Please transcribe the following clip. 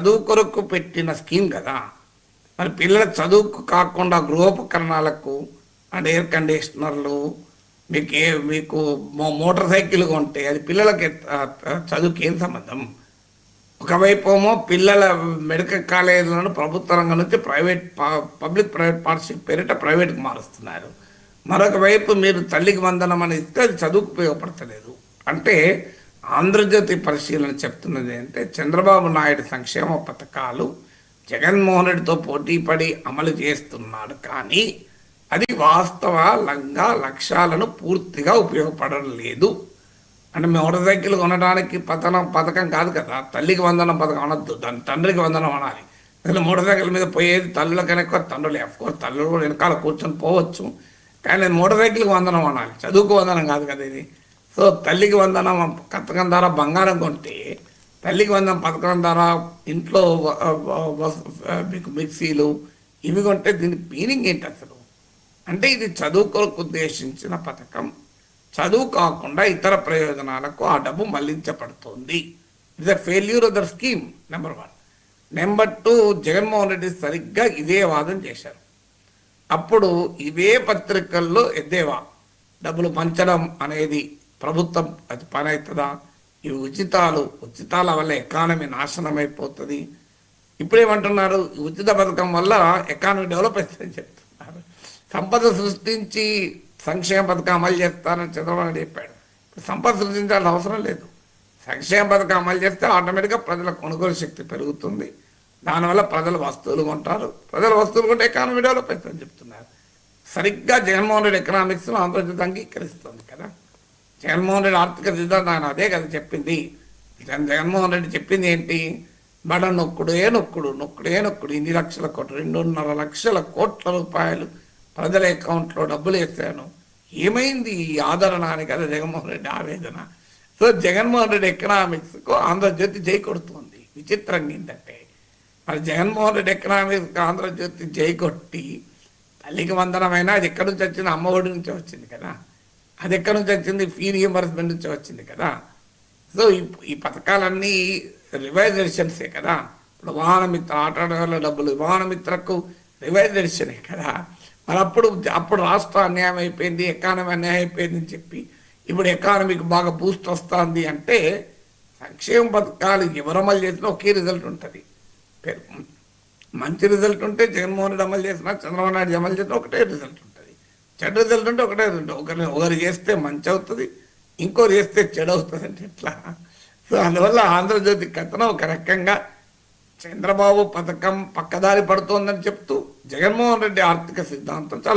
చదువు కొరకు పెట్టిన స్కీమ్ కదా. మరి పిల్లల చదువుకు కాకుండా గృహోపకరణాలకు అండ్ ఎయిర్ కండిషనర్లు మీకు మోటార్ సైకిల్ కొంటే అది పిల్లలకి చదువుకి ఏం సంబంధం? ఒకవైపు ఏమో పిల్లల మెడికల్ కాలేజీలను ప్రభుత్వ రంగం నుంచి పబ్లిక్ ప్రైవేట్ పార్ట్నర్షిప్ పేరిట ప్రైవేట్కి మారుస్తున్నారు. మరొక వైపు మీరు తల్లికి వందనం అని ఇస్తే అది చదువుకు ఉపయోగపడతలేదు. అంటే ఆంధ్రజ్యోతి పరిశీలన చెప్తున్నది అంటే చంద్రబాబు నాయుడు సంక్షేమ పథకాలు జగన్మోహన్ రెడ్డితో పోటీపడి అమలు చేస్తున్నాడు, కానీ అది వాస్తవంగా లక్ష్యాలను పూర్తిగా ఉపయోగపడడం లేదు. అంటే మోటార్ సైకిల్ కొనడానికి పథకం కాదు కదా, తల్లికి వందనం పథకం అనొద్దు, దాని తండ్రికి వందనం అనాలి. అసలు మోటార్ సైకిల్ మీద పోయేది తల్లుల కన్నా ఎక్కువ తండ్రులే. అఫ్కోర్స్ తల్లులు కూడా వెనకాల కూర్చొని పోవచ్చు, కానీ మోటార్ సైకిల్కి వందనం అనాలి, చదువుకు వందనం కాదు కదా ఇది. సో తల్లికి వందనం పథకం ద్వారా బంగారం కొంటే, తల్లికి వందనం పథకం ద్వారా ఇంట్లో మీకు మిక్సీలు ఇవి కొంటే దీని మీనింగ్ ఏంటి అసలు? అంటే ఇది చదువు కొరకు ఉద్దేశించిన పథకం, చదువు కాకుండా ఇతర ప్రయోజనాలకు ఆ డబ్బు మళ్లించబడుతుంది. It's a failure of the scheme, number 1. Number 2, Jaganmohan Reddy సరిగ్గా ఇదే వాదన చేశారు. అప్పుడు ఇవే పత్రికల్లో ఎద్దేవా డబ్బులు పంచడం అనేది ప్రభుత్వం అది పని అవుతుందా, ఇవి ఉచితాల వల్ల ఎకానమీ నాశనం అయిపోతుంది. ఇప్పుడేమంటున్నారు, ఉచిత పథకం వల్ల ఎకానమీ డెవలప్ అవుతుందని చెప్తున్నారు. సంపద సృష్టించి సంక్షేమ పథకం అమలు చేస్తానని చంద్రబాబు నాయుడు చెప్పాడు. సంపద సృష్టించాల్సిన అవసరం లేదు, సంక్షేమ పథకం అమలు చేస్తే ఆటోమేటిక్గా ప్రజల కొనుగోలు శక్తి పెరుగుతుంది, దానివల్ల ప్రజలు వస్తువులు కొంటారు, ప్రజల వస్తువులు కొంటే ఎకానమీ డెవలప్ అవుతుందని చెప్తున్నారు. సరిగ్గా జగన్మోహన్ రెడ్డి ఎకనామిక్స్ను ఆంధ్రజ్యోతి అంగీకరిస్తుంది కదా. జగన్మోహన్ రెడ్డి ఆర్థిక సిద్ధాంతం అదే కదా చెప్పింది. జగన్మోహన్ రెడ్డి చెప్పింది ఏంటి? బడ నొక్కుడే నొక్కుడు, ఇన్ని లక్షల కోట్లు, 2.5 లక్షల కోట్ల రూపాయలు ప్రజల అకౌంట్లో డబ్బులు వేసాను, ఏమైంది ఈ ఆదరణ అని కదా జగన్మోహన్ రెడ్డి ఆవేదన. సో జగన్మోహన్ రెడ్డి ఎకనామిక్స్కు ఆంధ్రజ్యోతి జై కొడుతుంది. విచిత్రంగా ఏంటంటే, మరి జగన్మోహన్ రెడ్డి ఎకనామిక్స్కి ఆంధ్రజ్యోతి జై కొట్టి తల్లికి వందనమైనా అది ఎక్కడి నుంచి వచ్చింది? అమ్మఒడి నుంచి వచ్చింది కదా. అది ఎక్కడి నుంచి వచ్చింది? ఫీ రియంబర్స్మెంట్ నుంచి వచ్చింది కదా. సో ఈ పథకాలన్నీ రివైజ్ ఎడిషన్సే కదా. ఇప్పుడు వాహనమిత్ర ఆటోల డబ్బులు వాహనమిత్రకు రివైజ్ ఎడిషనే కదా. మరి అప్పుడు రాష్ట్ర అన్యాయం అయిపోయింది, ఎకానమీ అన్యాయం అయిపోయింది అని చెప్పి ఇప్పుడు ఎకానమీకి బాగా బూస్ట్ వస్తుంది అంటే, సంక్షేమ పథకాలు ఎవరు అమలు చేసినా ఒకే రిజల్ట్ ఉంటుంది. మంచి రిజల్ట్ ఉంటే జగన్మోహన్ రెడ్డి అమలు చేసినా చంద్రబాబు నాయుడు అమలు చేసినా ఒకటే రిజల్ట్ ఉంటుంది, చెడు రిజల్ట్ ఉంటే ఒకటే రిజల్ట్. ఒకరు చేస్తే మంచి అవుతుంది, ఇంకోరు చేస్తే చెడు అవుతుంది అంటే ఎట్లా? సో అందువల్ల ఆంధ్రజ్యోతి కథనం ఒక రకంగా చంద్రబాబు పథకం పక్కదారి పడుతోందని చెప్తూ, జగన్మోహన్ రెడ్డి ఆర్థిక సిద్ధాంతం చాలా